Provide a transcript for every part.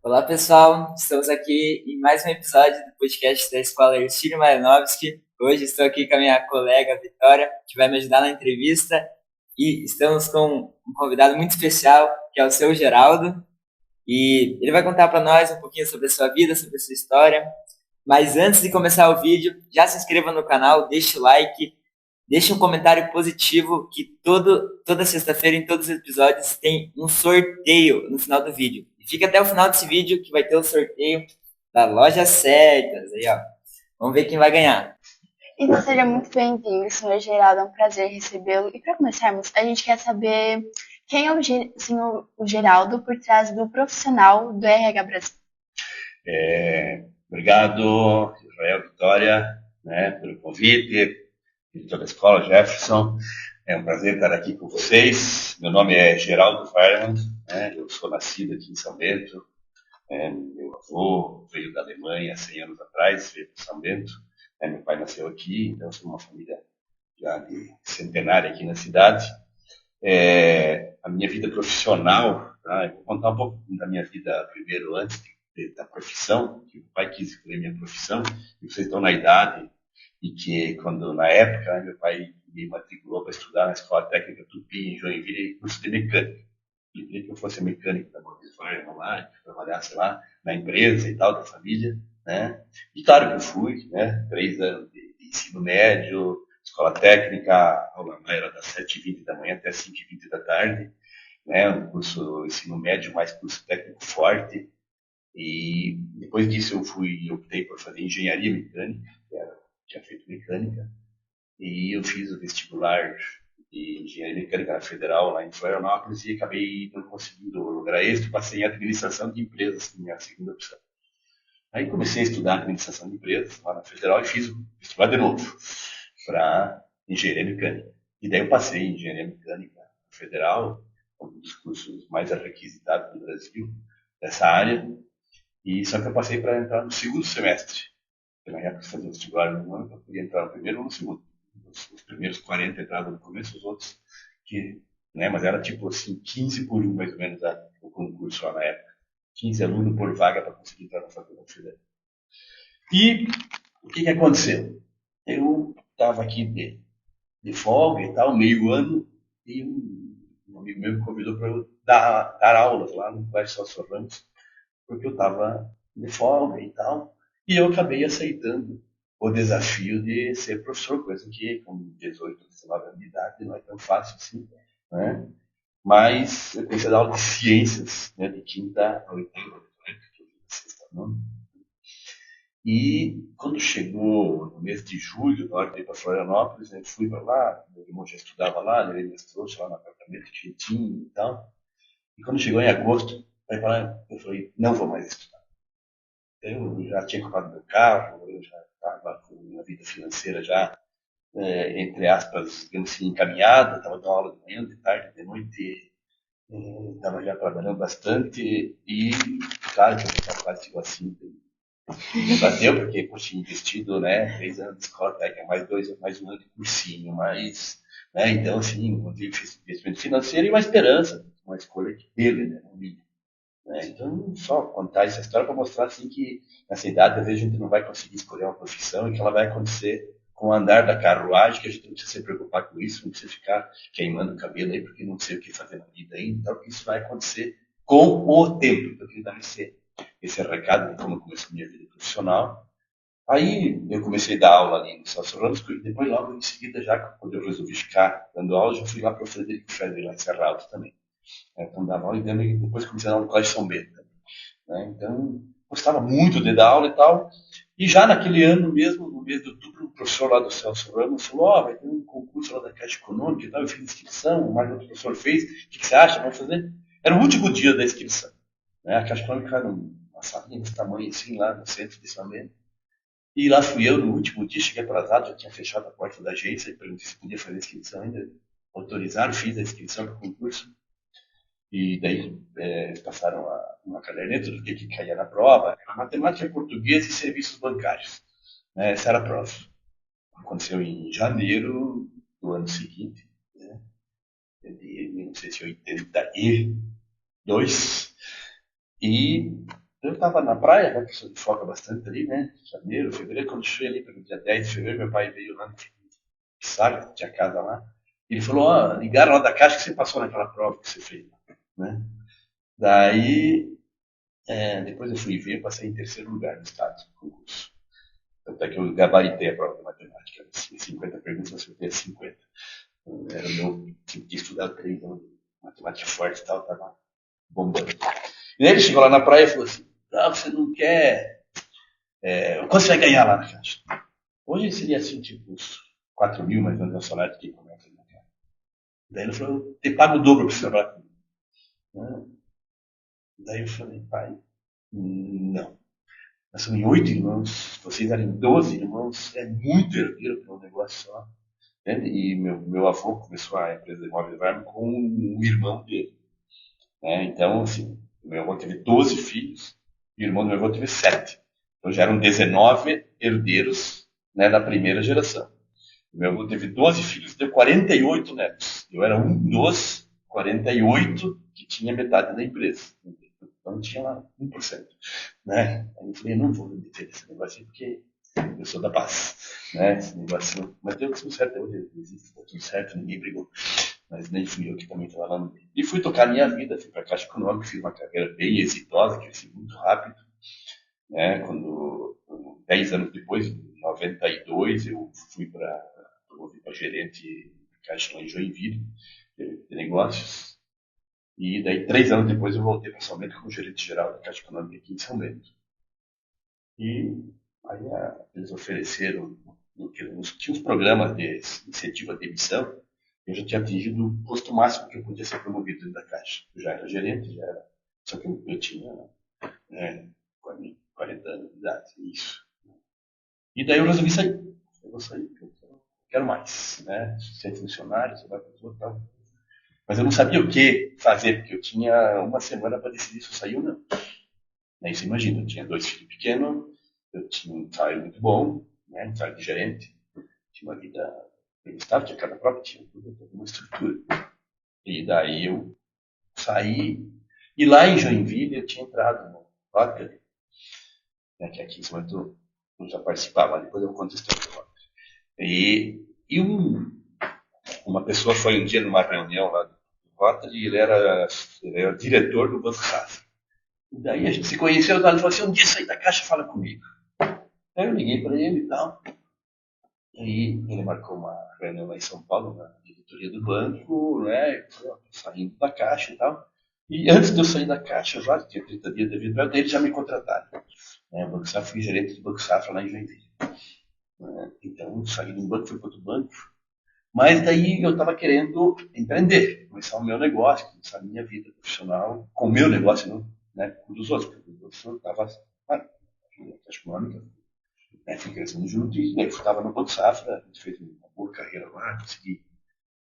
Olá pessoal, estamos aqui em mais um episódio do podcast da Escola Ercílio Malinovski. Hoje estou aqui com a minha colega Vitória, que vai me ajudar na entrevista, e estamos com um convidado muito especial, que é o seu Geraldo, e ele vai contar para nós um pouquinho sobre a sua vida, sobre a sua história. Mas antes de começar o vídeo, já se inscreva no canal, deixe o like, deixe um comentário positivo, que toda sexta-feira, em todos os episódios, tem um sorteio no final do vídeo. E fica até o final desse vídeo que vai ter o sorteio da Loja Certas. Aí, ó. Vamos ver quem vai ganhar. Então seja muito bem-vindo, senhor Geraldo, é um prazer recebê-lo. E para começarmos, a gente quer saber quem é o senhor Geraldo por trás do profissional do RH Brasil. Obrigado, Israel, Vitória, pelo convite, diretor da escola, Jefferson. É um prazer estar aqui com vocês. Meu nome é Geraldo Weirland, eu sou nascido aqui em São Bento. Meu avô veio da Alemanha 100 anos atrás, veio para São Bento. Meu pai nasceu aqui, então sou uma família já de centenária aqui na cidade. A minha vida profissional, tá? Eu vou contar um pouco da minha vida primeiro, antes da profissão, que o pai quis escolher minha profissão, e vocês estão na idade, e que quando, na época, meu pai me matriculou para estudar na Escola Técnica Tupi, em Joinville, curso de mecânica. Ele queria que eu fosse mecânico da Volkswagen lá, que trabalhasse lá na empresa e tal, da família, né? E claro que eu fui, né? 3 anos de ensino médio, escola técnica, a aula era das 7h20 da manhã até 5h20 da tarde, né? Um curso ensino médio mais curso técnico forte. E depois disso eu optei por fazer engenharia mecânica, tinha feito mecânica, e eu fiz o vestibular de engenharia mecânica na Federal, lá em Florianópolis, e acabei não conseguindo lugar êxito, passei em administração de empresas, minha segunda opção. Aí comecei a estudar administração de empresas lá na Federal e fiz o vestibular de novo para engenharia mecânica. E daí eu passei em engenharia mecânica na Federal, um dos cursos mais requisitados do Brasil, dessa área. E só que eu passei para entrar no segundo semestre. Porque na época, fazer vestibular no ano, eu podia entrar no primeiro ou no segundo. Os primeiros 40 entravam no começo, os outros que, né, mas era tipo assim, 15 por 1 mais ou menos o concurso lá na época. 15 alunos por vaga para conseguir entrar na faculdade federal. E o que aconteceu? Eu estava aqui de folga e tal, meio ano, e um amigo meu me convidou para eu dar aulas lá no Colégio Celso Ramos, porque eu estava de folga e tal, e eu acabei aceitando o desafio de ser professor, coisa que com 18, 19 anos de idade não é tão fácil assim, né? Mas eu comecei a dar aula de ciências, né, de quinta a oitava, sexta, nona. E quando chegou no mês de julho, na hora de ir para Florianópolis, eu fui para lá, meu irmão já estudava lá, levei minhas trouxas lá no apartamento que tinha e tal. E quando chegou em agosto, eu falei, não vou mais estudar. Eu já tinha comprado meu carro, eu já estava com minha vida financeira já, entre aspas, digamos assim, encaminhada, estava dando aula de manhã, de tarde, de noite, estava já trabalhando bastante e, claro, que eu estava quase tipo assim, bateu porque eu tinha investido, né, 3 anos de escola técnica, mais 1 ano de cursinho, mas, né, então, assim, um investimento financeiro e uma esperança, uma escolha dele, né, não minha. Então, só contar essa história para mostrar assim, que nessa idade, às vezes, a gente não vai conseguir escolher uma profissão e que ela vai acontecer com o andar da carruagem, que a gente não precisa se preocupar com isso, não precisa ficar queimando o cabelo aí porque não sei o que fazer na vida ainda, então, que isso vai acontecer com o tempo. Então, eu queria dar esse recado de como começou a minha vida profissional. Aí eu comecei a dar aula ali no Celso Ramos, e depois, logo em seguida, já quando eu resolvi ficar dando aula, já fui lá para o Frederico Federer, lá em Serra Alta também. Então, dava aula e depois comecei a dar aula no Colégio São Bento. Né? Então, gostava muito de dar aula e tal. E já naquele ano mesmo, no mês de outubro, o professor lá do Celso Ramos falou, vai ter um concurso lá da Caixa Econômica e tal, eu fiz inscrição, mais outro professor fez, o que você acha? Vamos fazer? Era o último dia da inscrição. Né? A Caixa Econômica era uma salinha desse tamanho assim, lá no centro de São Bento. E lá fui eu no último dia, cheguei atrasado, já tinha fechado a porta da agência, e perguntei se podia fazer a inscrição ainda. Autorizaram, fiz a inscrição para o concurso. E daí passaram uma caderneta do que caía na prova. Era matemática, português e serviços bancários. Né? Essa era a prova. Aconteceu em janeiro do ano seguinte, né? De 1982. E Eu estava na praia, né, que foca bastante ali, né? Janeiro, fevereiro, quando eu cheguei ali pelo dia 10 de fevereiro, meu pai veio lá no Saga, tinha casa lá. Ele falou, ó, ligaram lá da Caixa que você passou naquela prova que você fez, né? Daí, depois eu fui ver, eu passei em terceiro lugar no estado do concurso. Tanto é que eu gabaritei a prova de matemática. Assim, 50 perguntas, eu acertei 50. Era o meu tipo de estudar 3 anos de matemática forte e tal, tava bombando. E aí ele chegou lá na praia e falou assim, ah, você não quer... quanto você vai ganhar lá na Caixa? Hoje seria assim, tipo, uns 4 mil, mais ou menos, o salário que começa. Daí ele falou, eu te pago o dobro pra você trabalhar comigo. Daí eu falei, pai, não. Nós somos em 8 irmãos, vocês eram 12 irmãos, é muito herdeiro para um negócio só. Né? E meu avô começou a empresa de imóveis Varmo com um irmão dele. Né? Então, assim, meu avô teve 12 filhos e o irmão do meu avô teve 7. Então já eram 19 herdeiros, né, da primeira geração. Meu avô teve 12 filhos e deu 48 netos. Eu era um dos 48 que tinha metade da empresa. Então tinha lá 1%. Né? Aí eu falei, não vou me meter nesse negócio aí porque eu sou da paz. Né? Esse negócio, mas deu tudo certo, hoje existe, tá tudo certo, ninguém brigou. Mas nem fui eu que também estava lá no meio. E fui tocar a minha vida, fui para a Caixa Econômica, fiz uma carreira bem exitosa, cresci muito rápido. Né? Quando, 10 anos depois, em 92, eu fui para gerente de Caixa lá em Joinville, de negócios. E daí, 3 anos depois, eu voltei para São Bento como gerente geral da Caixa Econômica aqui em São Bento. E aí eles ofereceram, tinha uns programas de incentivo à demissão, eu já tinha atingido o posto máximo que eu podia ser promovido dentro da Caixa. Eu já era gerente, já era, só que eu tinha 40 anos de idade, isso. E daí eu resolvi sair. Eu vou sair, porque eu quero mais, né? Ser funcionário, você vai para o tal. Mas eu não sabia o que fazer, porque eu tinha uma semana para decidir se eu saía ou não. Aí você imagina, eu tinha 2 filhos pequenos, eu tinha um salário muito bom, né? Um salário de gerente, tinha uma vida bem estável, tinha casa própria, tinha tudo, toda uma estrutura. E daí eu saí, e lá em Joinville eu tinha entrado no Rotary, né? Que aqui em São Paulo eu já participava, depois eu conto a história do Rotary. E uma pessoa foi um dia numa reunião lá do Rotary e ele era diretor do Banco Safra. E daí a gente se conheceu e falou assim, um dia sair da Caixa, fala comigo. Aí eu liguei para ele e tal. E ele marcou uma reunião lá em São Paulo, na diretoria do banco, né? Saindo da Caixa e tal. E antes de eu sair da Caixa, já tinha 30 dias de vida, daí eles já me contrataram. Né? O Banco Safra, fui gerente do Banco Safra lá em Joinville. Então, saí de um banco, fui para outro banco. Mas daí eu estava querendo empreender, começar o meu negócio, começar a minha vida profissional com o meu negócio, não, né, com o dos outros, porque os outros eu estava na Caixa Econômica, né, fui crescendo junto e daí eu estava no Banco Safra, a gente fez uma boa carreira lá, consegui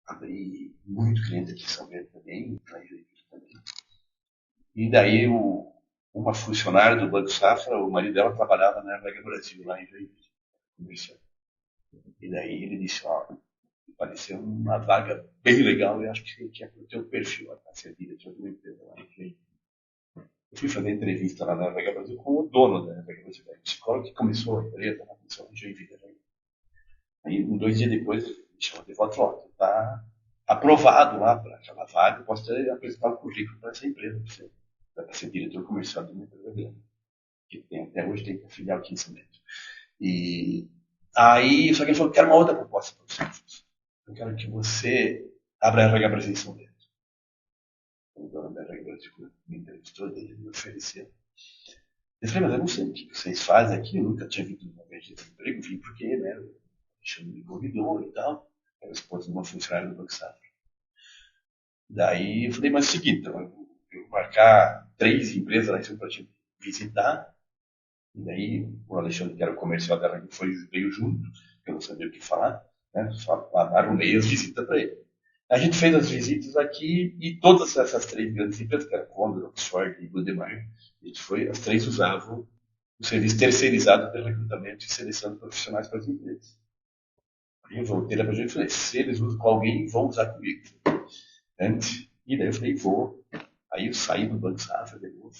abrir muito cliente aqui em São Bento também, lá em Joinville também. E daí uma funcionária do Banco Safra, o marido dela trabalhava na Rega Brasil, lá em Joinville, comercial. E daí ele disse, ó, pareceu uma vaga bem legal e acho que tinha o teu perfil a ser diretor de uma empresa lá em Joinville. Eu fui fazer entrevista lá na Vega Brasil com o dono da Vega Brasil, o psicólogo que começou a empresa, começou em Joinville. Aí, 2 dias depois, ele me chamou de volta e falou, está aprovado lá para aquela vaga, eu posso apresentar o currículo para essa empresa, para ser diretor comercial de uma empresa grande, que tem, até hoje tem filial aqui em São Bento. E aí, só que ele falou, quero uma outra proposta para você. Eu quero que você abra a RH Brasil em São Bento. O dono da RH Brasil me entrevistou, ele me ofereceu. Eu falei, mas eu não sei o que vocês fazem aqui, eu nunca tinha vindo uma vez de emprego, vim porque, né, eu chamo de convidou e tal, era esposa de uma funcionária do Banco Safra. Daí eu falei, mas é o seguinte, então, eu vou marcar 3 empresas lá em São Paulo para visitar, e daí o Alexandre, que era o comercial da RH, veio junto, eu não sabia o que falar, né, só arrumei as visitas para ele. A gente fez as visitas aqui e todas essas 3 grandes empresas, que eram Condor, Oxford e Budemar, as 3 usavam o serviço terceirizado de recrutamento e seleção de profissionais para as empresas. Aí eu voltei lá para a gente e falei, se eles usam com alguém, vão usar comigo. E daí eu falei, vou. Aí eu saí do Banco Safra de novo,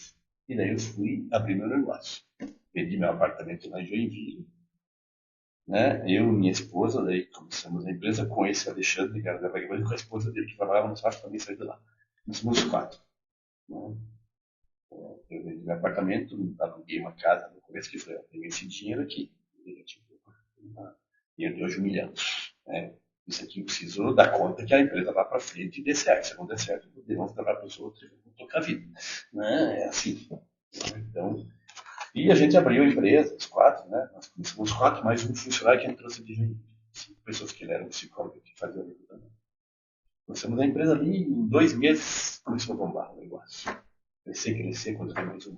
E daí eu fui abrir meu negócio. Vendi meu apartamento lá em Joinville, né? Eu e minha esposa, daí começamos a empresa com esse Alexandre, que era da Vagabond, e com a esposa dele que trabalhava no sócio, também saiu de lá. Nós somos 4. Né? Eu vendi meu apartamento, aluguei uma casa no começo, que foi, eu peguei esse dinheiro aqui. Dinheiro de hoje 1 milhão. Né? Isso aqui precisou dar conta que a empresa vá para frente e dê certo. Se não der certo, podemos levar para os outros e vamos tocar a vida. Né? É assim. Então, e a gente abriu a empresa, os 4, né? Nós começamos os 4, mais um funcionário que a gente trouxe de Joinville. 5 pessoas que ele era um psicólogo que fazia o recrutamento. Começamos a empresa ali, em 2 meses começou a bombar o negócio. Crescer, quando tem mais um,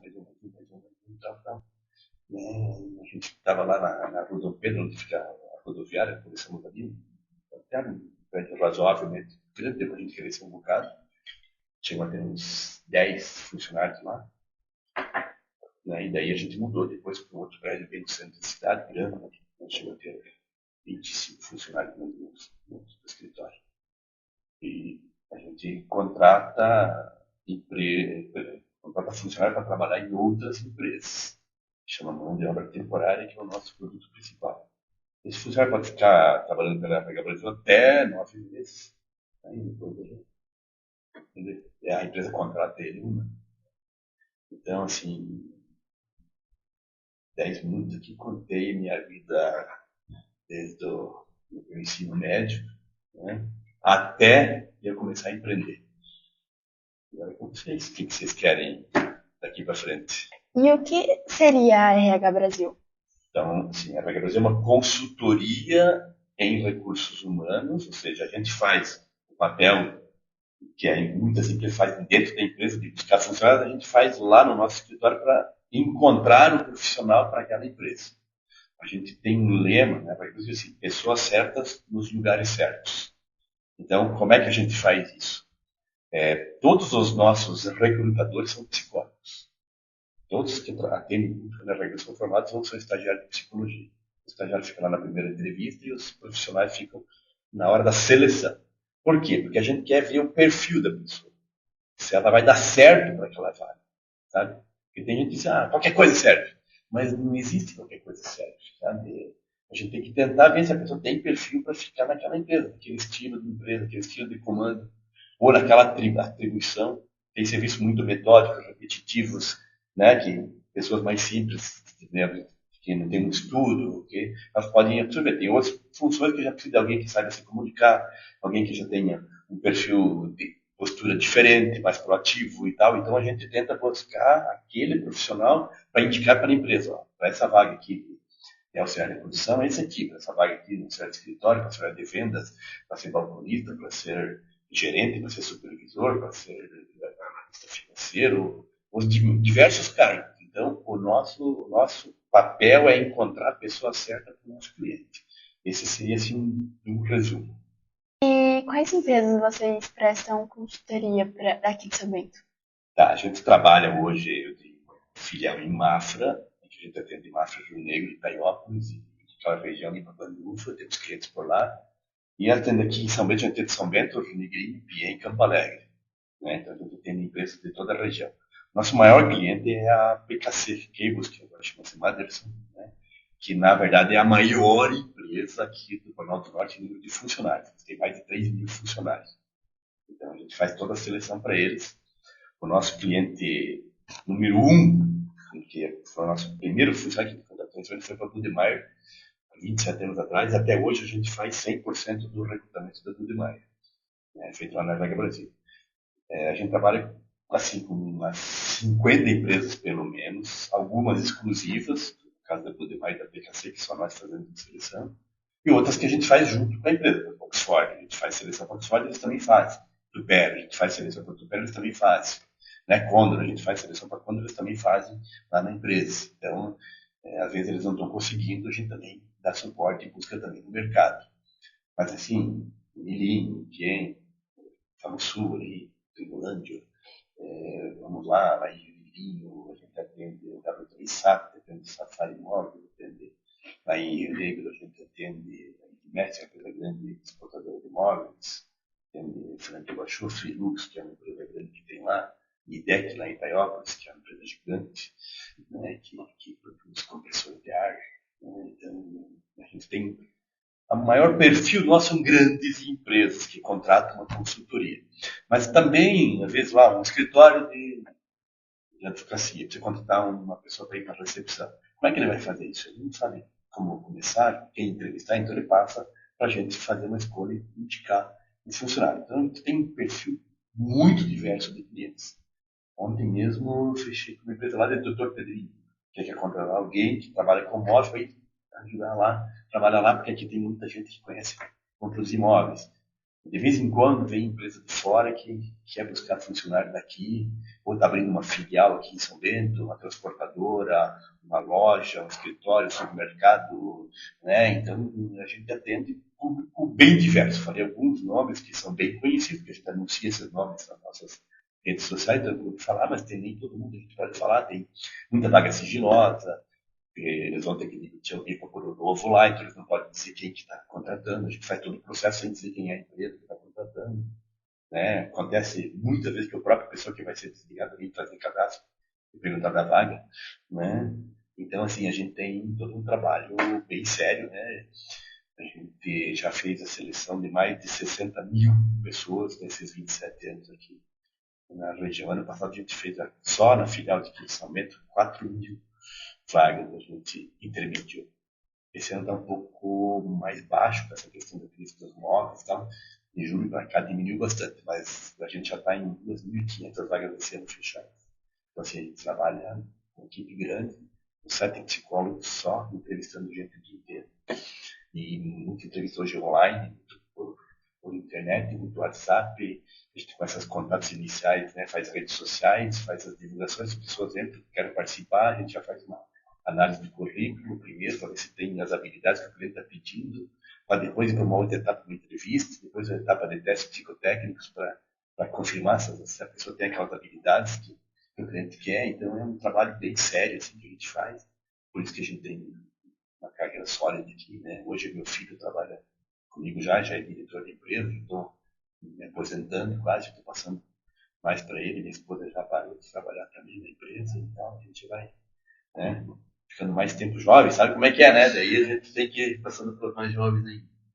tal. Né? A gente estava lá na Rua Dom Pedro, onde fica a rodoviária, começamos ali, até um prédio razoavelmente grande, depois a gente cresceu um bocado. Chegou a ter uns 10 funcionários lá. Né? E daí a gente mudou depois para um outro prédio bem no centro da cidade, grande, né? A gente chegou a ter 25 funcionários no escritório. E a gente contrata funcionário para trabalhar em outras empresas. Chama mão de obra temporária, que é o nosso produto principal. Esse funcionário pode ficar trabalhando pela PH Brasil até 9 meses. Aí depois a empresa contrata ele. Né? Então, assim, 10 minutos aqui, contei minha vida desde o meu ensino médio, né, até eu começar a empreender. Agora com vocês, o que vocês querem daqui para frente? E o que seria a RH Brasil? Então, assim, a RH Brasil é uma consultoria em recursos humanos, ou seja, a gente faz o papel que muitas empresas fazem dentro da empresa de buscar funcionários, a gente faz lá no nosso escritório para encontrar o profissional para aquela empresa. A gente tem um lema, né, para dizer assim, pessoas certas nos lugares certos. Então, como é que a gente faz isso? Todos os nossos recrutadores são psicólogos. Todos que atendem na regra são formados ou são estagiários de psicologia. O estagiário fica lá na primeira entrevista e os profissionais ficam na hora da seleção. Por quê? Porque a gente quer ver o perfil da pessoa. Se ela vai dar certo para aquela vaga. Sabe? Porque tem gente que diz, qualquer coisa serve. Mas não existe qualquer coisa serve. Sabe? A gente tem que tentar ver se a pessoa tem perfil para ficar naquela empresa, aquele estilo de empresa, aquele estilo de comando, ou naquela atribuição. Tem serviços muito metódicos, repetitivos, né, que pessoas mais simples, né, que não têm muito estudo, que elas podem absorver. Tem outras funções que já precisa de alguém que saiba se comunicar, alguém que já tenha um perfil de postura diferente, mais proativo e tal. Então a gente tenta buscar aquele profissional para indicar para a empresa, para essa vaga aqui é auxiliar de produção, é esse aqui, para essa vaga aqui no auxiliar de escritório, para auxiliar de vendas, para ser balconista, para ser gerente, para ser supervisor, para ser analista financeiro, os diversos cargos. Então, o nosso papel é encontrar a pessoa certa para o nosso cliente. Esse seria, assim, um resumo. E quais empresas vocês prestam consultoria aqui de São Bento? Tá, a gente trabalha hoje, eu tenho filial em Mafra, a gente atende Mafra, Rio Negro, Itaiópolis e aquela região de Papandufa, temos clientes por lá. E atende aqui em São Bento, a gente atende São Bento, Rio Negrinho, Piê e Campo Alegre. Né? Então a gente atende empresas de toda a região. Nosso maior cliente é a PKC Cables, que agora chama-se Maderson, né? Que na verdade é a maior empresa aqui do Planalto Norte em número de funcionários. Tem mais de 3 mil funcionários. Então a gente faz toda a seleção para eles. O nosso cliente número 1, que foi o nosso primeiro funcionário que contratou, foi para a Budemeier, há 27 anos atrás, e até hoje a gente faz 100% do recrutamento da Budemeier, feito lá na Vega Brasil. A gente trabalha assim, com umas 50 empresas, pelo menos, algumas exclusivas, no caso da Budemeier e da PKC, que só nós fazemos a seleção, e outras que a gente faz junto com a empresa. Oxford, a gente faz seleção para Oxford, eles também fazem. Tupper, a gente faz seleção para Tupper, eles também fazem. Né? Condor, a gente faz seleção para Condor, eles também fazem lá na empresa. Então, às vezes eles não estão conseguindo, a gente também dá suporte e busca também no mercado. Mas assim, Mirim, Quem, Famosul, ali, Tribulândia, vamos lá em Mirinho, a gente atende o W3 SAP, atende Safari Móvel, atende lá em Rio Negro, a gente atende a Intimete, a empresa grande exportadora de móveis, atende Franco Baixo, Filux, que é uma empresa grande que tem lá. IDEC, lá em Itaiópolis, que é uma empresa gigante, né, que produz compressor de ar. Né, então, a gente tem o maior perfil nosso são grandes empresas que contratam uma consultoria. Mas também, às vezes, lá, um escritório de advocacia, você contratar uma pessoa para ir para a recepção. Como é que ele vai fazer isso? Ele não sabe como começar, quem entrevistar, então ele passa para a gente fazer uma escolha e indicar um funcionário. Então, a gente tem um perfil muito diverso de clientes. Ontem mesmo eu fechei com uma empresa lá do Dr. Pedrinho, que quer contratar alguém que trabalha com móveis para ir ajudar lá, trabalhar lá, porque aqui tem muita gente que conhece outros imóveis. De vez em quando vem empresa de fora que quer buscar funcionário daqui, ou está abrindo uma filial aqui em São Bento, uma transportadora, uma loja, um escritório, um supermercado, né? Então a gente atende público bem diverso. Falei alguns nomes que são bem conhecidos, que a gente anuncia esses nomes nas nossas redes sociais, então eu vou falar, mas tem nem todo mundo a gente pode falar, tem muita vaga sigilosa, eles vão ter que demitir alguém para pôr o novo lá, então eles não podem dizer quem que está contratando, a gente faz todo o processo sem dizer quem é a empresa que está contratando. Né? Acontece muitas vezes que a própria pessoa que vai ser desligada vem fazer cadastro e perguntar da vaga. Né? Então, assim, a gente tem todo um trabalho bem sério. Né? A gente já fez a seleção de mais de 60 mil pessoas nesses 27 anos aqui na região. Ano passado a gente fez só na filial de pensamento 4 mil vagas a gente intermediou. Esse ano está um pouco mais baixo com essa questão da crise dos móveis e tal. De julho para cá diminuiu bastante, mas a gente já está em 2.500 vagas esse ano fechadas. Então, assim, a gente trabalha com uma equipe grande, com 7 psicólogos só, entrevistando gente o dia inteiro. E muita entrevista hoje online, muito por internet, muito WhatsApp. A gente com esses contatos iniciais, né, faz redes sociais, faz as divulgações, as pessoas entram, querem participar, a gente já faz uma análise do currículo primeiro, para ver se tem as habilidades que o cliente está pedindo, para depois ir para uma outra etapa de entrevista, depois a etapa de testes psicotécnicos para confirmar se a pessoa tem aquelas habilidades que o cliente quer. Então é um trabalho bem sério assim, que a gente faz, por isso que a gente tem uma carreira sólida aqui. Né? Hoje meu filho trabalha comigo já é diretor de empresa, estou me aposentando quase, estou passando mais para ele, minha esposa já parou de trabalhar também na empresa, então a gente vai, né, ficando mais tempo jovem, sabe como é que é, né? Daí a gente tem que ir passando por mais jovens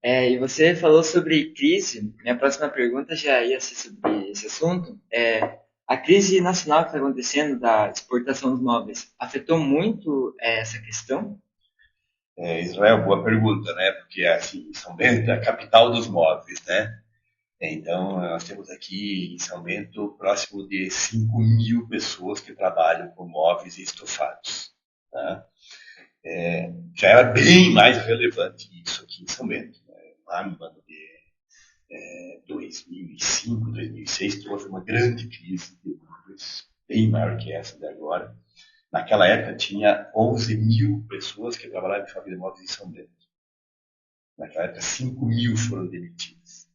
aí. E você falou sobre crise. Minha próxima pergunta já ia ser sobre esse assunto. A crise nacional que está acontecendo da exportação dos móveis afetou muito essa questão? Israel, boa pergunta, né? Porque assim, São Bento é a capital dos móveis, né? Então, nós temos aqui em São Bento próximo de 5 mil pessoas que trabalham com móveis e estofados. Tá? Já era bem mais relevante isso aqui em São Bento. Né? Lá no ano de 2005, 2006, houve uma grande crise de móveis, bem maior que essa de agora. Naquela época tinha 11 mil pessoas que trabalhavam em fábrica de móveis em São Bento. Naquela época, 5 mil foram demitidas.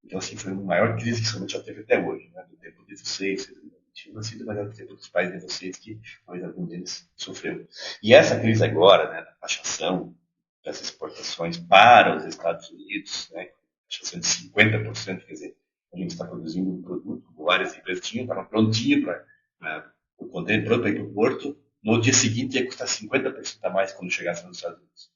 Então, assim, foi a maior crise que São Bento já teve até hoje, né? Do tempo de vocês não nascido, mas é do tempo dos pais de vocês que talvez algum deles sofreu. E essa crise agora, né, da taxação das exportações para os Estados Unidos, né, taxação de 50%, quer dizer, a gente está produzindo um produto, como várias empresas tinham, estavam prontinho para o container pronto para ir para o porto, no dia seguinte ia custar 50% a mais quando chegasse nos Estados Unidos.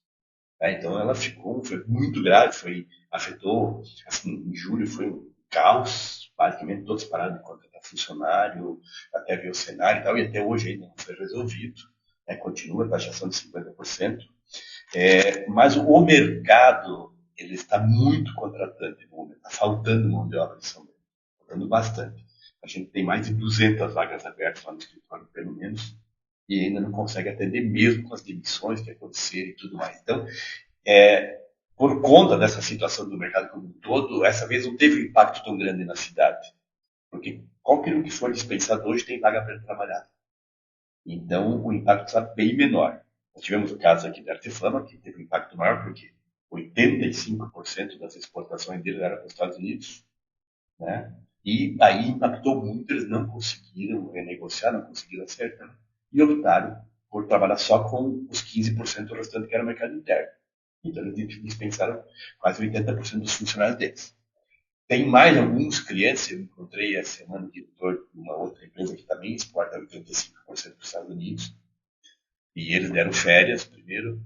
Então ela foi muito grave, afetou, assim, em julho foi um caos, basicamente todos pararam de contratar funcionário, até ver o cenário e tal, e até hoje ainda não foi resolvido, né, continua a taxação de 50%, mas o mercado, ele está muito contratante no momento, está faltando mão de obra em São Paulo, faltando bastante. A gente tem mais de 200 vagas abertas lá no escritório, pelo menos, e ainda não consegue atender mesmo com as demissões que aconteceram e tudo mais. Então, por conta dessa situação do mercado como um todo, essa vez não teve um impacto tão grande na cidade, porque qualquer um que for dispensado hoje tem vaga para trabalhar. Então, o impacto está bem menor. Nós tivemos o caso aqui da Arteflama, que teve um impacto maior, porque 85% das exportações deles eram para os Estados Unidos, né? E aí impactou muito, eles não conseguiram renegociar, não conseguiram acertar, e optaram por trabalhar só com os 15% restante que era o mercado interno. Então eles dispensaram quase 80% dos funcionários deles. Tem mais alguns clientes, eu encontrei essa semana o diretor de uma outra empresa que também exporta 85% para os Estados Unidos, e eles deram férias primeiro,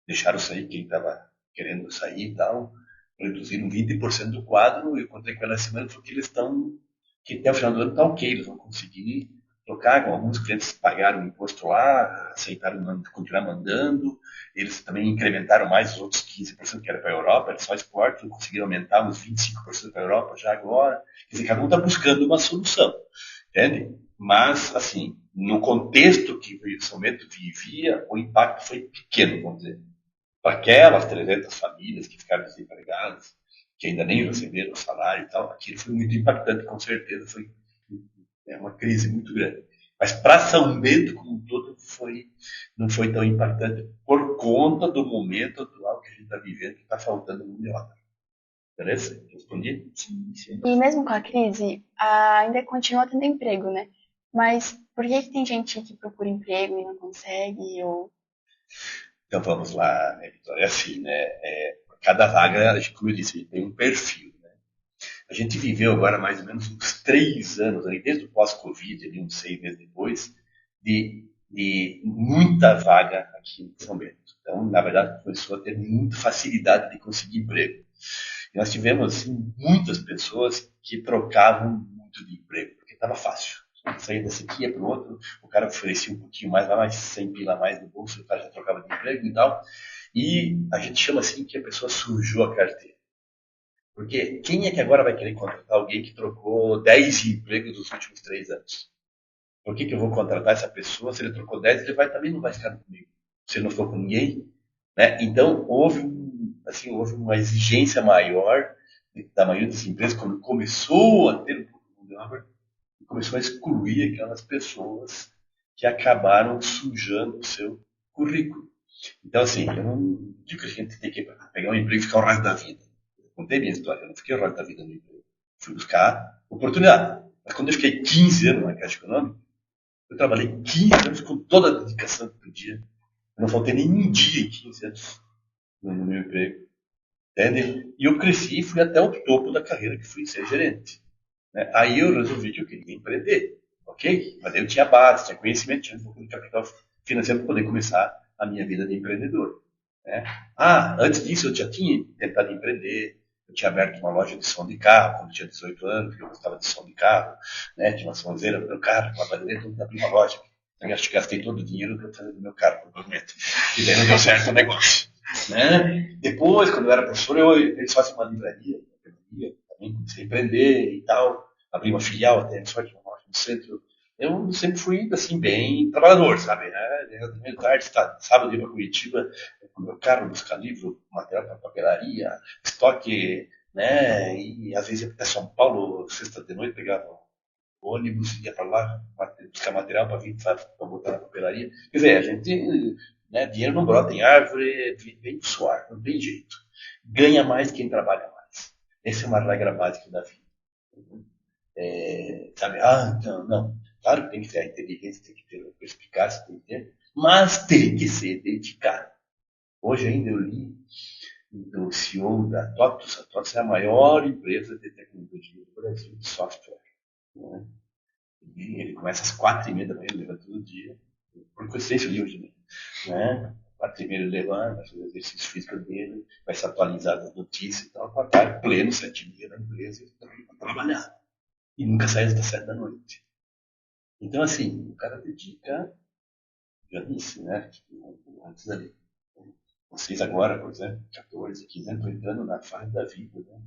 deixaram sair quem estava querendo sair e tal, reduziram 20% do quadro, eu encontrei com ela essa semana porque eles estão, que até o final do ano está ok, eles vão conseguir trocar, alguns clientes pagaram o imposto lá, aceitaram continuar mandando, eles também incrementaram mais os outros 15% que era para a Europa, era só exporte, conseguiram aumentar uns 25% para a Europa já agora, quer dizer, cada um está buscando uma solução, entende? Mas, assim, no contexto que o São Bento vivia, o impacto foi pequeno, vamos dizer. Para aquelas 300 famílias que ficaram desempregadas, que ainda nem receberam o salário e tal, aquilo foi muito impactante, com certeza foi uma crise muito grande. Mas para São Bento como um todo não foi tão impactante por conta do momento atual que a gente está vivendo, que está faltando mão de obra. Beleza? Respondi? Sim, sim. E mesmo com a crise, ainda continua tendo emprego, né? Mas por que que tem gente que procura emprego e não consegue? Ou... Então vamos lá, né, Vitória? É assim, né? Cada vaga, como eu disse, tem um perfil. Né? A gente viveu agora mais ou menos uns 3 anos, aí, desde o pós-Covid, ali, uns 6 meses depois, de muita vaga aqui em São Bento. Então, na verdade, começou a ter muita facilidade de conseguir emprego. E nós tivemos assim, muitas pessoas que trocavam muito de emprego, porque estava fácil. Saía desse aqui, ia para o outro, o cara oferecia um pouquinho mais, mais 100 pila a mais no bolso, o cara já trocava de emprego e tal. E a gente chama assim que a pessoa sujou a carteira. Porque quem é que agora vai querer contratar alguém que trocou 10 empregos nos últimos 3 anos? Por que eu vou contratar essa pessoa? Se ele trocou 10, ele também não vai ficar comigo. Se ele não for com ninguém. Né? Então, houve uma exigência maior da maioria das empresas quando começou a ter um pouco de mão de obra e começou a excluir aquelas pessoas que acabaram sujando o seu currículo. Então, assim, eu não digo que a gente tem que pegar um emprego e ficar o resto da vida. Eu contei minha história, eu não fiquei o resto da vida no emprego. Fui buscar oportunidade. Mas quando eu fiquei 15 anos na Caixa Econômica, eu trabalhei 15 anos com toda a dedicação que podia. Eu não faltei nenhum dia em 15 anos no meu emprego. Entende? E eu cresci e fui até o topo da carreira, que fui ser gerente. Né? Aí eu resolvi que eu queria empreender. Ok? Mas eu tinha base, tinha conhecimento, tinha um pouco de capital financeiro para poder começar a minha vida de empreendedor. Né? Antes disso eu já tinha tentado empreender. Eu tinha aberto uma loja de som de carro quando eu tinha 18 anos, porque eu gostava de som de carro. Né? Tinha uma sonzeira no meu carro, uma bateria, então eu abri uma loja. Eu acho que gastei todo o dinheiro que eu fazia do meu carro, provavelmente. E daí não deu certo o negócio. Né? Depois, quando eu era professor, eles fazem uma livraria, também comecei a empreender e tal, abri uma filial até no centro. Eu sempre fui, assim, bem trabalhador, sabe? Né? De tarde, sábado, eu ia para Curitiba com o meu carro, buscar livro, material para papelaria, estoque, né? E às vezes ia até São Paulo, sexta de noite, pegava ônibus, ia para lá buscar material para vir para botar na papelaria. Quer dizer, a gente, né, dinheiro não brota em árvore, vem do suar, não tem jeito. Ganha mais quem trabalha mais. Essa é uma regra básica da vida. Sabe? Então, não. Claro que tem que ter a inteligência, tem que ter a perspicácia, tem que ter, mas tem que ser dedicado. Hoje ainda eu li do CEO da TOTUS. A TOTUS é a maior empresa de tecnologia do Brasil, de software. Né? Ele começa às 4h30 da manhã, ele levanta todo dia, por coincidência livre, né? 4h30 ele levanta, vai fazer o exercício físico dele, vai se atualizar das notícias e tal, para estar pleno 7h30 na empresa para trabalhar. E nunca sai das 7 da noite. Então, assim, o cara dedica, já disse, né? Antes ali. Vocês agora, por exemplo, 14, 15 anos, estão entrando na fase da vida, né?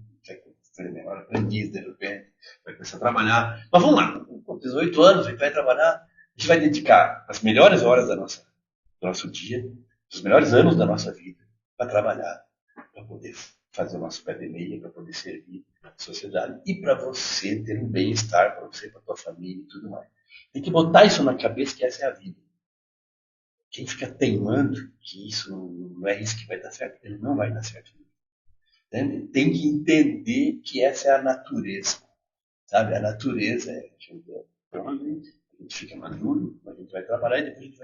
Ser menor aprendiz, de repente, vai começar a trabalhar. Mas vamos lá, com 18 anos, a gente vai trabalhar, a gente vai dedicar as melhores horas do nosso dia, os melhores anos da nossa vida, para trabalhar, para poder fazer o nosso pé de meia, para poder servir a sociedade e para você ter um bem-estar, para você, para tua família e tudo mais. Tem que botar isso na cabeça que essa é a vida. Quem fica teimando que isso não é isso que vai dar certo, ele não vai dar certo. Tem que entender que essa é a natureza. Sabe? A natureza é. Provavelmente a gente fica maduro, a gente vai trabalhar e depois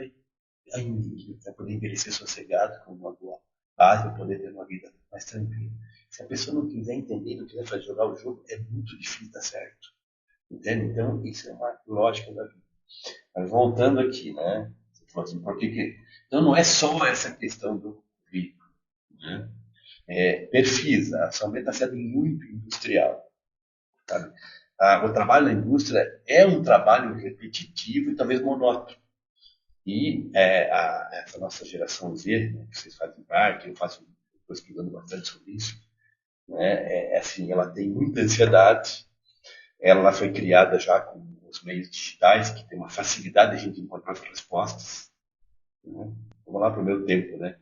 a gente vai poder envelhecer sossegado com uma boa base, poder ter uma vida mais tranquilo. Se a pessoa não quiser entender, não quiser fazer jogar o jogo, é muito difícil dar certo. Entende? Então, isso é uma lógica da vida. Mas voltando aqui, né? Você falou assim, por que que... Então, não é só essa questão do currículo, né? Perfis, a São Bento está sendo muito industrial, sabe? O trabalho na indústria é um trabalho repetitivo e talvez monótono. E essa nossa geração Z, né, que vocês fazem parte, eu estou estudando bastante sobre isso, né, assim, ela tem muita ansiedade, ela foi criada já com os meios digitais, que tem uma facilidade de a gente encontrar as respostas. Né? Vamos lá para o meu tempo, né?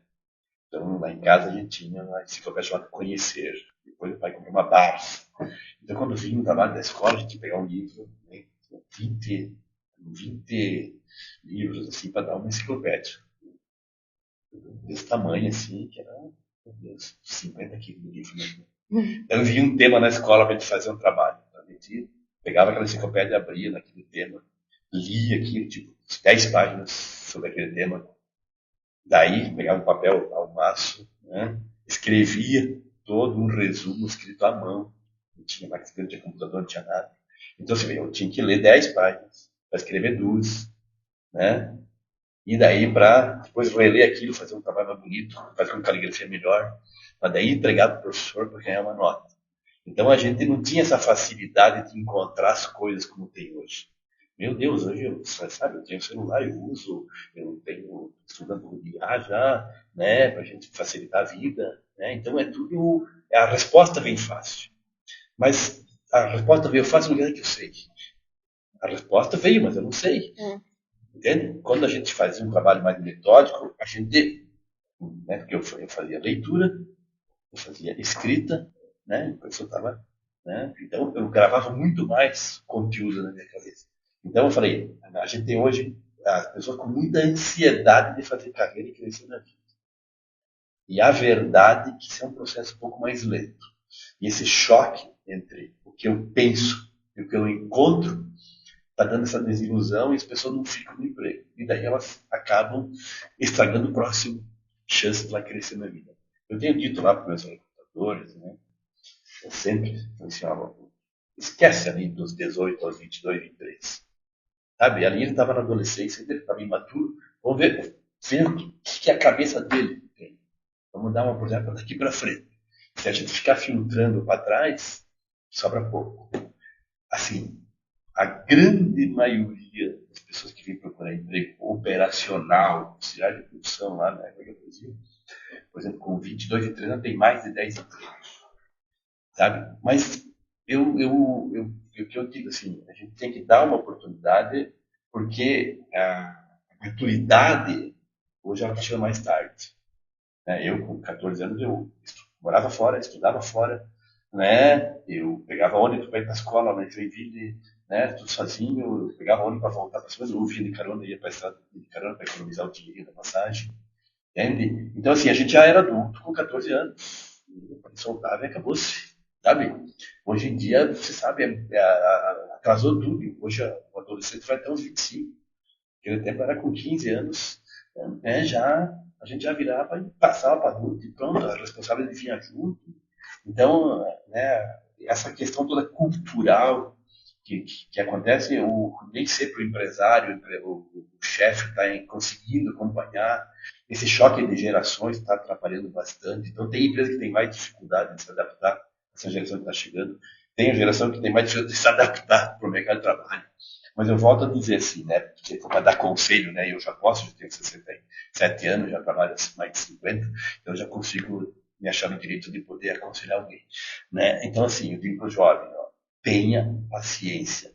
Então, lá em casa a gente tinha uma enciclopédia chamada Conhecer. Depois o pai comprou uma Barça. Então, quando vinha no trabalho da escola, a gente ia pegar um livro, né? 20 livros, assim, para dar uma enciclopédia. Desse tamanho, assim, que era, meu Deus, 50 quilos de livro. Né? Então, vinha um tema na escola para a gente fazer um trabalho. A gente pegava aquela enciclopédia, abria naquele tema, lia aquilo, tipo, 10 páginas sobre aquele tema. Daí, pegava um papel ao maço, né? Escrevia todo um resumo escrito à mão. Não tinha máquina, não tinha computador, não tinha nada. Então, assim, eu tinha que ler 10 páginas para escrever 2, né? E daí, para depois reler aquilo, fazer um trabalho mais bonito, fazer uma caligrafia melhor, para daí entregar para o professor para ganhar uma nota. Então, a gente não tinha essa facilidade de encontrar as coisas como tem hoje. Meu Deus, hoje sabe, eu tenho celular, eu tenho estudando o IA já, né, para a gente facilitar a vida, né? Então é tudo, a resposta vem fácil. Mas a resposta veio fácil no lugar que eu sei. A resposta veio, mas eu não sei. Entende? Quando a gente fazia um trabalho mais metódico, a gente, né, porque eu fazia leitura, eu fazia escrita, né, o professor estava, né, então eu gravava muito mais conteúdo na minha cabeça. Então eu falei, a gente tem hoje as pessoas com muita ansiedade de fazer carreira e crescer na vida. E a verdade é que isso é um processo um pouco mais lento. E esse choque entre o que eu penso e o que eu encontro está dando essa desilusão e as pessoas não ficam no emprego. E daí elas acabam estragando o próximo chance de ela crescer na vida. Eu tenho dito lá para os meus recrutadores, né? Eu sempre funcionava. Esquece ali dos 18 aos 22, 23. Sabe? Ali ele estava na adolescência, ele estava imaturo. Vamos ver o que a cabeça dele tem. Vamos dar uma, por exemplo, daqui para frente. Se a gente ficar filtrando para trás, sobra pouco. Assim, a grande maioria das pessoas que vêm procurar emprego operacional, auxiliar de produção lá na Época do Brasil, por exemplo, com 22, 23 anos, tem mais de 10 empregos. Sabe? Mas o que eu digo assim, a gente tem que dar uma oportunidade, porque a maturidade hoje ela chega mais tarde. Né? Eu, com 14 anos, eu morava fora, estudava fora, né? Eu pegava ônibus para ir para a escola lá em Joinville, né? Tudo sozinho, eu pegava ônibus para voltar para cima, eu vinha de carona, ia para a estrada de carona para economizar o dinheiro da passagem. Entende? Então, assim, a gente já era adulto com 14 anos. Soltava e acabou-se. Sabe? Hoje em dia, você sabe, atrasou tudo. Hoje o adolescente vai até uns 25. Naquele tempo era com 15 anos. Né, a gente já virava e passava para adulto e pronto, a responsabilidade vinha junto. Então, né, essa questão toda cultural que acontece, nem sempre o empresário, o chefe está conseguindo acompanhar. Esse choque de gerações está atrapalhando bastante. Então, tem empresas que têm mais dificuldade de se adaptar a essa geração que está chegando. Tem a geração que tem mais dificuldade de se adaptar para o mercado de trabalho. Mas eu volto a dizer assim, né? Porque para dar conselho, né? Eu já posso, já tenho 67 anos, já trabalho mais de 50, então eu já consigo me achar no direito de poder aconselhar alguém, né? Então, assim, eu digo para o jovem, ó, tenha paciência.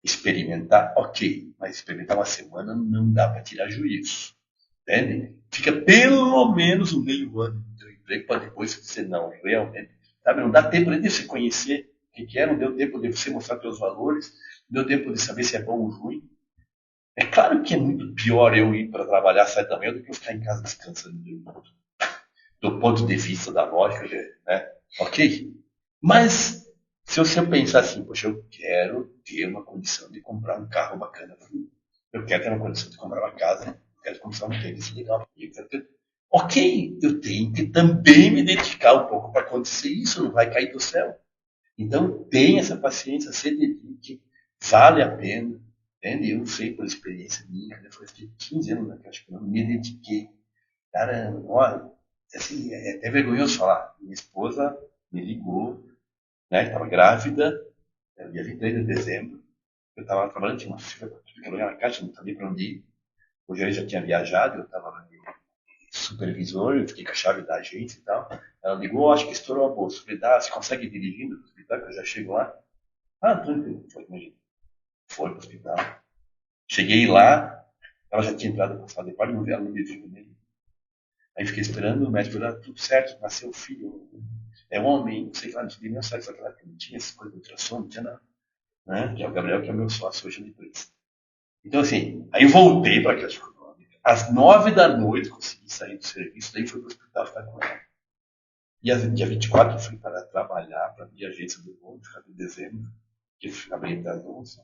Experimentar, ok, mas experimentar uma semana não dá para tirar juízo. Entende? Fica pelo menos um meio ano no teu emprego para depois você não, realmente. Sabe? Não dá tempo nem de você conhecer o que é, não deu tempo de você mostrar seus valores, não deu tempo de saber se é bom ou ruim. É claro que é muito pior eu ir para trabalhar às 7 da manhã do que eu ficar em casa descansando do ponto de vista da lógica, né? Ok? Mas se você pensar assim, poxa, eu quero ter uma condição de comprar um carro bacana para mim. Eu quero ter uma condição de comprar uma casa, eu quero comprar um tênis legal para mim, Ok, eu tenho que também me dedicar um pouco para acontecer isso, não vai cair do céu. Então, tenha essa paciência, se dedique, vale a pena. Entende? Eu sei por experiência minha, eu fiquei 15 anos na Caixa Econômica, me dediquei. Cara, olha, assim, é até vergonhoso falar. Minha esposa me ligou, né? Estava grávida, era dia 23 de dezembro. Eu estava trabalhando, tinha uma filha pequena na Caixa, não sabia para onde ir. O gerente já tinha viajado, eu estava supervisor, eu fiquei com a chave da agência e tal. Ela ligou, acho que estourou a bolsa. Eu falei, você consegue ir dirigindo para o hospital, que eu já chego lá? Ah, tranquilo. Foi para o hospital. Cheguei lá, ela já tinha entrado para a sala de parto, ela não me viu nele. Aí fiquei esperando, o médico falou, tudo certo, nasceu o filho. É homem, não sei lá, não tinha nem só isso, não tinha essa coisa de ultrassom, não tinha nada. Né? Que é o Gabriel, que é o meu sócio hoje na empresa. Então, assim, aí eu voltei para a Caixa Econômica. Às 9 da noite consegui sair do serviço, daí fui para o hospital ficar com ela. E dia 24 eu fui para trabalhar para a minha agência do mundo, em dezembro, que eu abri das 11.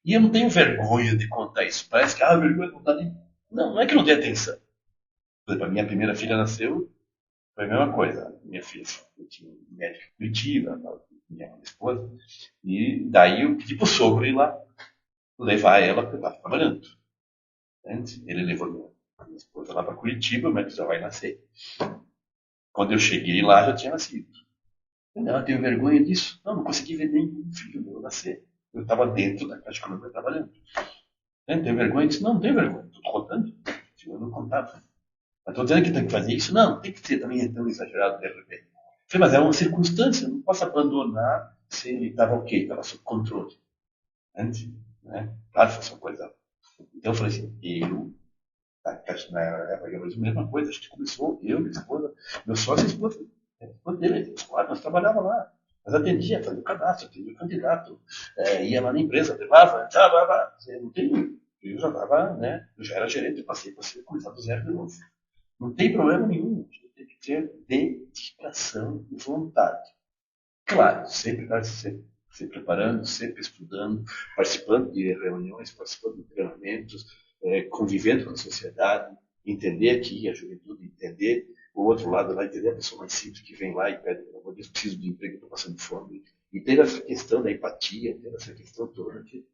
E eu não tenho vergonha de contar isso. Parece que, vergonha de contar. Não é que não tenho atenção. Por exemplo, a minha primeira filha nasceu, foi a mesma coisa. Minha filha, eu tinha um médico em Curitiba, minha esposa, e daí eu pedi pro sogro ir lá, levar ela, porque ela estava trabalhando. Ele levou minha esposa lá para Curitiba, o médico já vai nascer. Quando eu cheguei lá, já tinha nascido. Não, eu tenho vergonha disso. Não consegui ver nenhum filho meu nascer. Eu estava dentro da Caixa Econômica trabalhando. Tenho vergonha disso? Não tenho vergonha. Estou contando. Eu não contava. Mas estou dizendo que tem que fazer isso? Não, tem que ser também tão exagerado de repente. Mas é uma circunstância, eu não posso abandonar se ele estava ok, estava sob controle. Antes, né? Claro, foi uma coisa. Então eu falei assim, na época, a mesma coisa, a gente começou, eu, minha esposa, meu sócio e a esposa dele, os quatro, nós trabalhávamos lá. Mas atendia, fazia o cadastro, atendia o candidato, ia lá na empresa, levava, não tem, eu já estava, né, eu já era gerente, eu passei a começar do zero de novo. Não tem problema nenhum, tem que ter dedicação e vontade. Claro, sempre vai se preparando, sempre estudando, participando de reuniões, participando de treinamentos, convivendo com a sociedade, entender que a juventude entender o outro lado lá, entender a pessoa mais simples que vem lá e pede, pelo amor de Deus, preciso de emprego, estou passando fome. E ter essa questão da empatia, ter essa questão toda que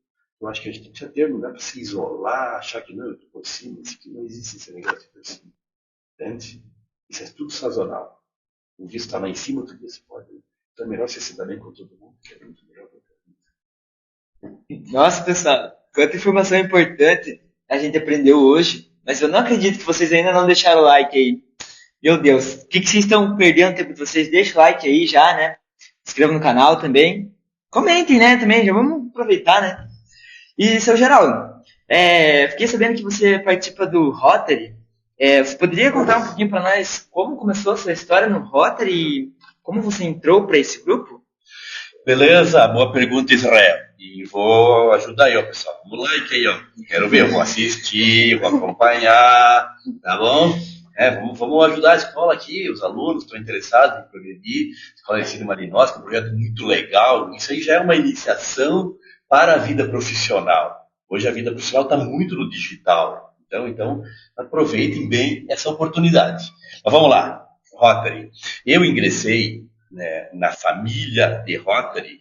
eu acho que a gente precisa ter, não dá para se isolar, achar que não, eu estou por cima, isso aqui não existe esse negócio de por cima. Entende? Isso é tudo sazonal. Um dia está lá em cima, outro dia você pode. Então é melhor você se dar bem com todo mundo, que é muito melhor para todo mundo. Nossa, pessoal, quanta informação importante a gente aprendeu hoje, mas eu não acredito que vocês ainda não deixaram o like aí. Meu Deus, o que vocês estão perdendo tempo de vocês? Deixa o like aí já, né? Se inscreva no canal também. Comentem, né, também, já vamos aproveitar, né? E, seu Geraldo, fiquei sabendo que você participa do Rotary. Você poderia contar um pouquinho para nós como começou a sua história no Rotary e como você entrou para esse grupo? Beleza, boa pergunta, Israel. E vou ajudar aí, ó, pessoal. Vamos like aí, ó. Quero ver, vou assistir, vou acompanhar, tá bom? Vamos ajudar a escola aqui, os alunos estão interessados em progredir. A Escola de Ensino Marinóis, que é um projeto muito legal. Isso aí já é uma iniciação para a vida profissional. Hoje a vida profissional está muito no digital. Então, aproveitem bem essa oportunidade. Mas vamos lá, Rotary. Eu ingressei, né, na família de Rotary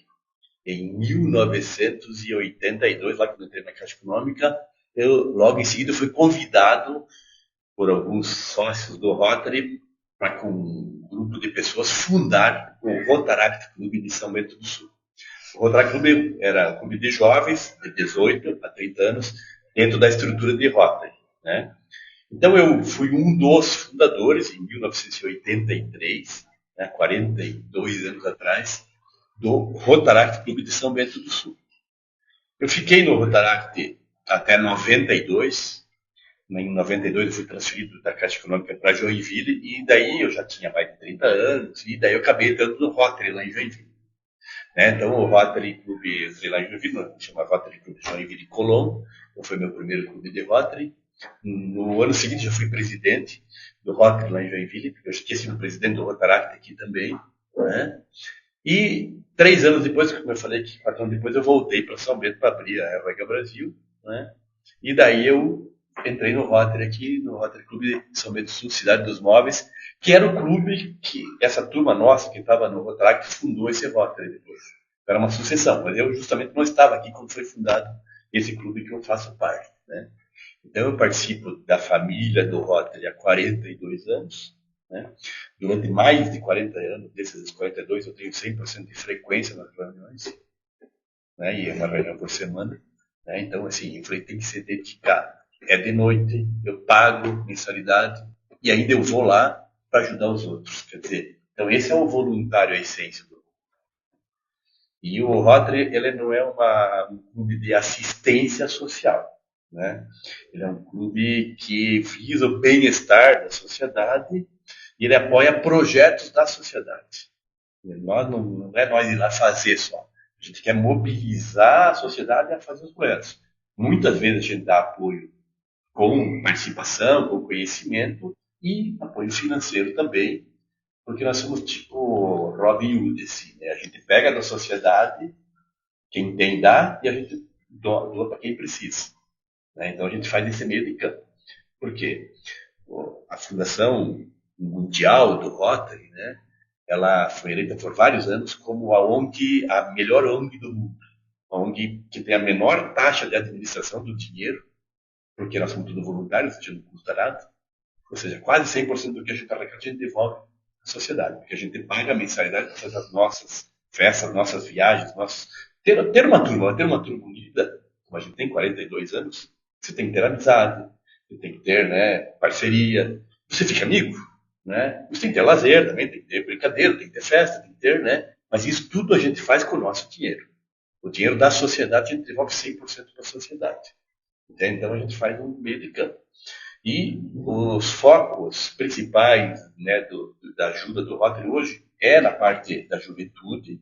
em 1982, lá quando eu entrei na Caixa Econômica. Eu logo em seguida fui convidado por alguns sócios do Rotary para, com um grupo de pessoas, fundar o Rotaract Clube de São Bento do Sul. O Rotaract Clube era um clube de jovens de 18 a 30 anos dentro da estrutura de Rotary, né? Então eu fui um dos fundadores em 1983, né, 42 anos atrás, do Rotaract Clube de São Bento do Sul. Eu fiquei no Rotaract até 92. Em 92 eu fui transferido da Caixa Econômica para Joinville, e daí eu já tinha mais de 30 anos, e daí eu acabei entrando no Rotary lá em Joinville. Né? Então o Rotary Clube lá em Joinville, chama Rotary Clube Joinville Colombo, então foi meu primeiro clube de Rotary. No ano seguinte já fui presidente do Rotary lá em Joinville, porque eu já tinha sido presidente do Rotaract aqui também, né? E 3 anos depois, como eu falei, 4 anos depois, eu voltei para São Bento para abrir a Ervega Brasil, né? E daí eu entrei no Rotary aqui, no Rotary Clube de São Bento do Sul, Cidade dos Móveis, que era o clube que essa turma nossa que estava no Rotary fundou esse Rotary depois. Era uma sucessão, mas eu justamente não estava aqui quando foi fundado esse clube que eu faço parte, né? Então eu participo da família do Rotary há 42 anos, né? Durante mais de 40 anos, desses 42 eu tenho 100% de frequência nas reuniões, né? E é uma reunião por semana, né? Então assim, eu falei, tem que ser dedicado. É de noite, eu pago mensalidade e ainda eu vou lá para ajudar os outros. Quer dizer, então esse é o voluntário, a essência do. E o Rotary, ele não é um clube de assistência social, né? Ele é um clube que visa o bem-estar da sociedade e ele apoia projetos da sociedade. Nós não é nós ir lá fazer só. A gente quer mobilizar a sociedade a fazer os projetos. Muitas vezes a gente dá apoio com participação, com conhecimento e apoio financeiro também, porque nós somos tipo Robin Hood, assim, né? A gente pega da sociedade, quem tem dá, e a gente doa para quem precisa, né? Então a gente faz esse meio de campo. Por quê? A Fundação Mundial do Rotary, né? Ela foi eleita por vários anos como a melhor ONG do mundo. A ONG que tem a menor taxa de administração do dinheiro, porque nós somos tudo voluntários, a gente não custa nada. Ou seja, quase 100% do que a gente arrecada, a gente devolve à sociedade, porque a gente paga a mensalidade para fazer as nossas festas, nossas viagens, ter uma turma unida, como a gente tem 42 anos, você tem que ter amizade, você tem que ter, né, parceria, você fica amigo, né? Você tem que ter lazer também, tem que ter brincadeira, tem que ter festa, tem que ter, né? Mas isso tudo a gente faz com o nosso dinheiro. O dinheiro da sociedade a gente devolve 100% para a sociedade. Então a gente faz um meio de campo. E os focos principais, né, da ajuda do Rotary hoje é na parte da juventude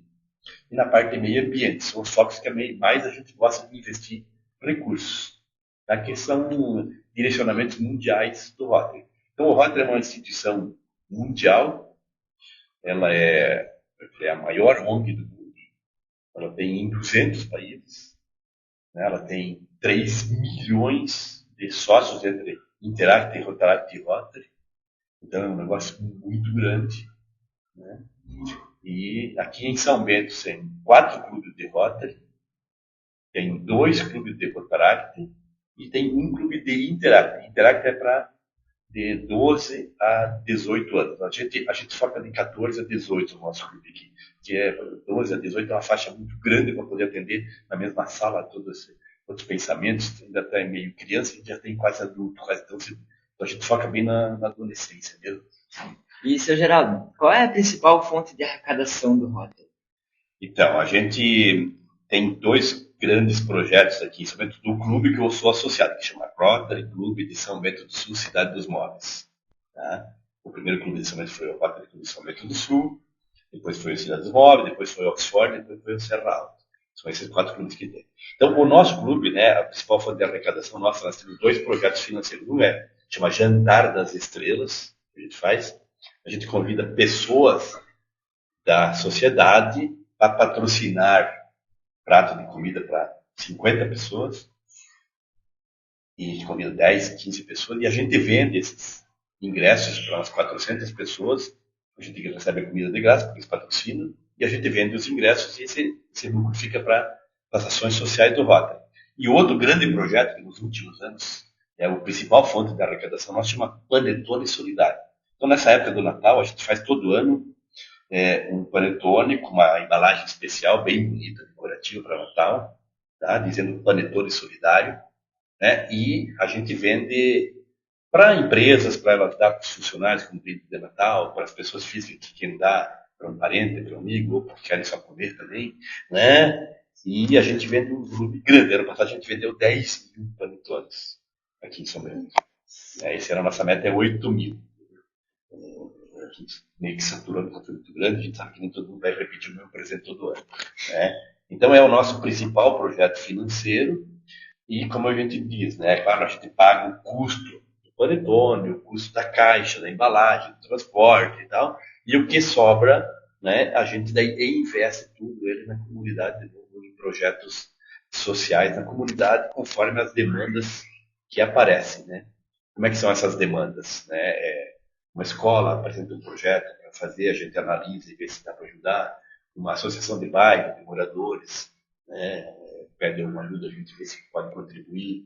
e na parte de meio ambiente. São os focos que mais a gente gosta de investir recursos, tá? Que são direcionamentos mundiais do Rotary. Então o Rotary é uma instituição mundial, ela é a maior ONG do mundo, ela tem em 200 países, né? Ela tem 3 milhões de sócios entre Interact, Rotaract e Rotary. Então é um negócio muito grande, né? E aqui em São Bento tem 4 clubes de Rotary, tem 2 clubes de Rotaract e tem um clube de Interact. Interact é para de 12 a 18 anos. A gente foca de 14 a 18 no nosso clube aqui, que é 12 a 18 é uma faixa muito grande para poder atender na mesma sala todos os pensamentos. Ainda está meio criança e já tem quase adulto, então a gente foca bem na adolescência mesmo. E, seu Geraldo, qual é a principal fonte de arrecadação do Rotary? Então, a gente tem 2 grandes projetos aqui, somente do clube que eu sou associado, que chama Rotary Clube de São Bento do Sul, Cidade dos Móveis. Tá? O primeiro clube de São Bento foi o Rotary Clube de São Bento do Sul, depois foi o Cidade dos Móveis, depois foi o Oxford, depois foi o Serra Alta. São esses 4 clubes que tem. Então, o nosso clube, né, a principal fonte de arrecadação nossa, nós temos 2 projetos financeiros. Um chama Jantar das Estrelas, que a gente faz. A gente convida pessoas da sociedade para patrocinar prato de comida para 50 pessoas. E a gente convida 10, 15 pessoas. E a gente vende esses ingressos para umas 400 pessoas. A gente recebe a comida de graça, porque eles patrocinam. E a gente vende os ingressos e esse lucro fica para as ações sociais do Rotary. E outro grande projeto que nos últimos anos é a principal fonte de arrecadação nossa, chama Panetone Solidário. Então, nessa época do Natal, a gente faz todo ano um panetone com uma embalagem especial, bem bonita, decorativa para Natal, tá? Dizendo Panetone Solidário, né? E a gente vende para empresas, para elas dar para os funcionários como brinde de Natal, para as pessoas físicas que querem dar para um parente, para um amigo, ou porque querem só comer também, né? E a gente vende um volume grande. Ano passado a gente vendeu 10 mil panetones aqui em São Bento. Essa era a nossa meta, é 8 mil. A gente meio que saturando, está muito grande, a gente sabe que nem todo mundo vai repetir o mesmo presente todo ano, né? Então é o nosso principal projeto financeiro e, como a gente diz, né, claro, a gente paga o custo do panetone, o custo da caixa, da embalagem, do transporte e tal, e o que sobra, né, a gente daí investe tudo ele na comunidade, em projetos sociais na comunidade, conforme as demandas que aparecem, né? Como é que são essas demandas, né? Uma escola apresenta um projeto para fazer, a gente analisa e vê se dá para ajudar. Uma associação de bairro, de moradores, né? Pede uma ajuda, a gente vê se pode contribuir.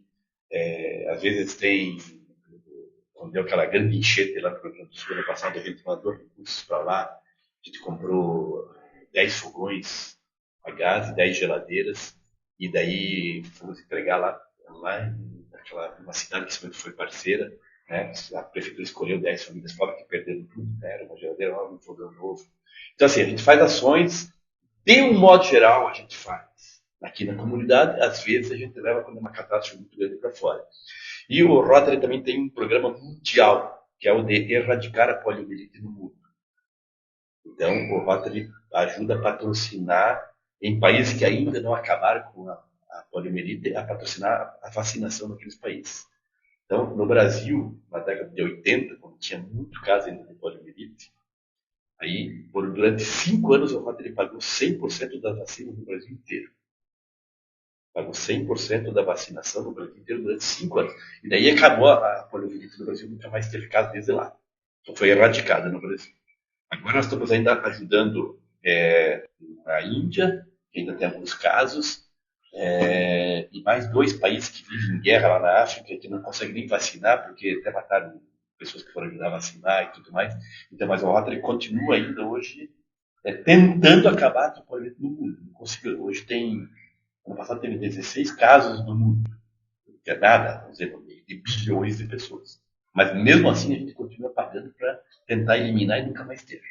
Às vezes tem, quando deu aquela grande enchente lá no Rio Grande do Sul, ano passado, a gente mandou recursos para lá, a gente comprou 10 fogões a gás e 10 geladeiras, e daí fomos entregar lá numa cidade que sempre foi parceira, né? A prefeitura escolheu 10 famílias pobres que perderam tudo, né? Era uma geladeira nova, um fogão novo. Então, assim, a gente faz ações, de um modo geral, a gente faz. Aqui na comunidade, às vezes, a gente leva quando é uma catástrofe muito grande para fora. E o Rotary também tem um programa mundial, que é o de erradicar a poliomielite no mundo. Então, o Rotary ajuda a patrocinar, em países que ainda não acabaram com a poliomielite, a patrocinar a vacinação naqueles países. Então, no Brasil, na década de 80, quando tinha muito caso ainda de poliomielite, aí, durante 5 anos, o Rotary pagou 100% das vacinas no Brasil inteiro. Pagou 100% da vacinação no Brasil inteiro durante 5 anos. E daí acabou a poliomielite no Brasil, nunca mais teve caso desde lá. Então, foi erradicada no Brasil. Agora nós estamos ainda ajudando a Índia, que ainda tem alguns casos, e mais 2 países que vivem em guerra lá na África, que não conseguem nem vacinar, porque até mataram pessoas que foram ajudar a vacinar e tudo mais. Então, mas o Rotary continua ainda hoje tentando acabar com o poliomielite no mundo. Não conseguiu. Hoje ano passado teve 16 casos no mundo. Que é nada, vamos dizer, de bilhões de pessoas. Mas mesmo assim a gente continua pagando para tentar eliminar e nunca mais ter.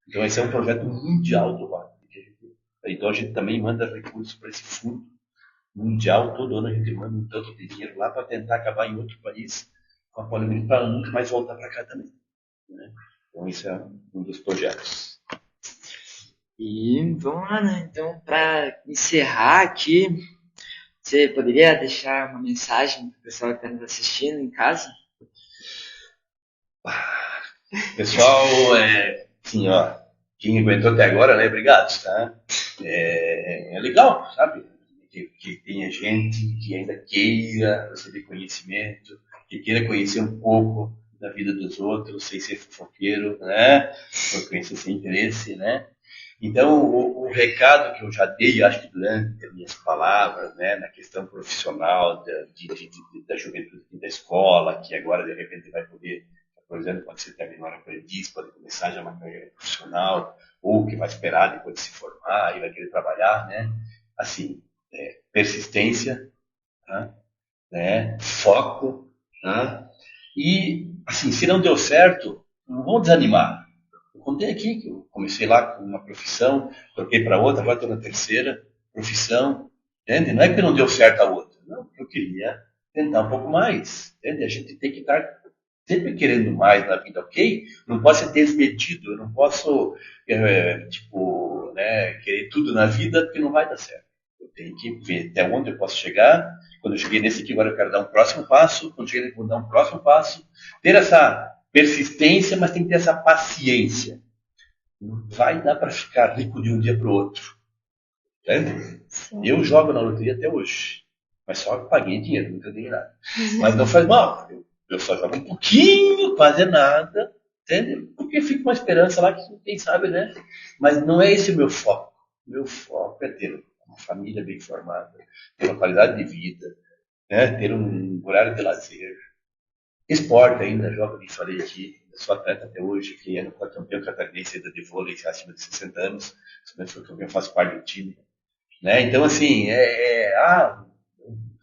Então esse é um projeto mundial do Rotary. Então a gente também manda recursos para esse fundo mundial. Todo ano a gente manda um tanto de dinheiro lá para tentar acabar em outro país com a poliomielite para nunca mais voltar para cá também. Né? Então esse é um dos projetos. E vamos lá, né? Então, para encerrar aqui, você poderia deixar uma mensagem para o pessoal que está nos assistindo em casa? Pessoal, assim, ó, quem aguentou até agora, né? Obrigado, tá? É legal, sabe? Que tenha gente que ainda queira receber conhecimento, que queira conhecer um pouco da vida dos outros, sem ser fofoqueiro, né? Por conhecer sem interesse, né? Então, o recado que eu já dei, acho que durante as minhas palavras, né, na questão profissional da juventude da escola, que agora, de repente, vai poder, por exemplo, quando você terminar aprendiz, pode começar já uma carreira profissional, ou que vai esperar depois de se formar e vai querer trabalhar, né? Assim, persistência, né? Foco, né? E, assim, se não deu certo, não vão desanimar. Eu contei aqui que eu comecei lá com uma profissão, troquei para outra, agora estou na terceira profissão, entende? Não é que não deu certo a outra, não, eu queria tentar um pouco mais, entende? A gente tem que estar sempre querendo mais na vida, ok? Não posso ser desmedido, eu não posso, querer tudo na vida, porque não vai dar certo. Eu tenho que ver até onde eu posso chegar. Quando eu cheguei nesse aqui, agora eu quero dar um próximo passo. Quando eu cheguei nesse, vou dar um próximo passo. Ter essa persistência, mas tem que ter essa paciência. Não vai dar para ficar rico de um dia para o outro. Entende? Eu jogo na loteria até hoje. Mas só paguei dinheiro, nunca ganhei nada. Mas não faz mal. Eu só jogo um pouquinho, quase nada. Entende? Porque fica uma esperança lá que quem sabe, né? Mas não é esse o meu foco. O meu foco é ter uma família bem formada, ter uma qualidade de vida, né? Ter um horário de lazer. Esporte ainda, jogo, me falei aqui, eu sou atleta até hoje, que é campeão catarinense ainda de vôlei acima de 60 anos, eu faço parte do time. Né? Então, assim,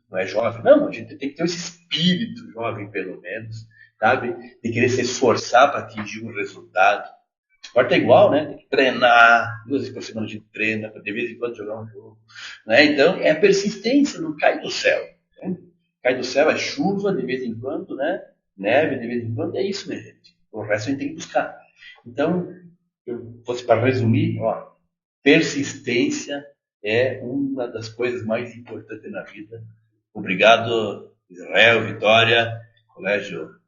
não é jovem. Não, a gente tem que ter esse espírito jovem, pelo menos, sabe? De querer se esforçar para atingir um resultado. Esporte é igual, né? Tem que treinar, 2 vezes por semana a gente treina, para de vez em quando jogar um jogo. Né? Então, é persistência, não cai do céu. Né? Cai do céu é chuva de vez em quando, né? Neve de vez em quando, é isso, minha gente. O resto a gente tem que buscar. Então, eu fosse para resumir, persistência é uma das coisas mais importantes na vida. Obrigado, Israel, Vitória, Colégio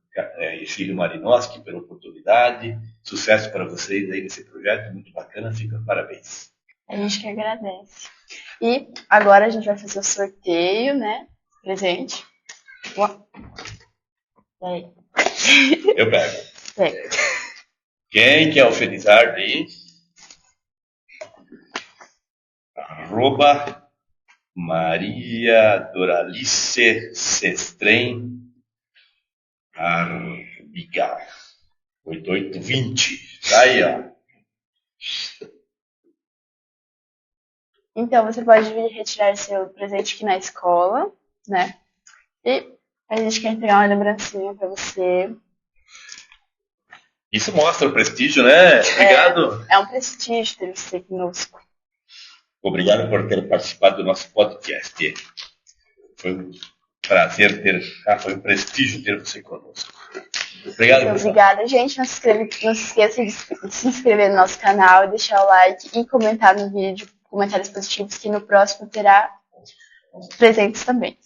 Filho Marinowski, pela oportunidade. Sucesso para vocês aí nesse projeto, muito bacana, fica parabéns. A gente que agradece. E agora a gente vai fazer o sorteio, né? Presente. Peraí. Eu pego. Pega. Quem quer o Felizardo aí? Arroba Maria Doralice Sestrem Arbiga 8820. Tá aí, ó. Então, você pode vir retirar seu presente aqui na escola, né? E a gente quer entregar uma lembrancinha pra você. Isso mostra o prestígio, né? Obrigado. É um prestígio ter você conosco. Obrigado por ter participado do nosso podcast. Foi um prazer foi um prestígio ter você conosco. Obrigado, Então, pessoal. obrigada, gente. Não se esqueça de se inscrever no nosso canal e deixar o like e comentar no vídeo, comentários positivos, que no próximo terá presentes também.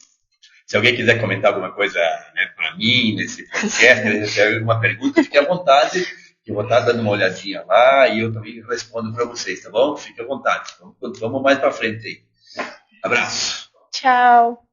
Se alguém quiser comentar alguma coisa, né, para mim, nesse podcast, receber alguma pergunta, fique à vontade. Eu vou estar dando uma olhadinha lá e eu também respondo para vocês, tá bom? Fique à vontade. Vamos mais para frente aí. Abraço. Tchau.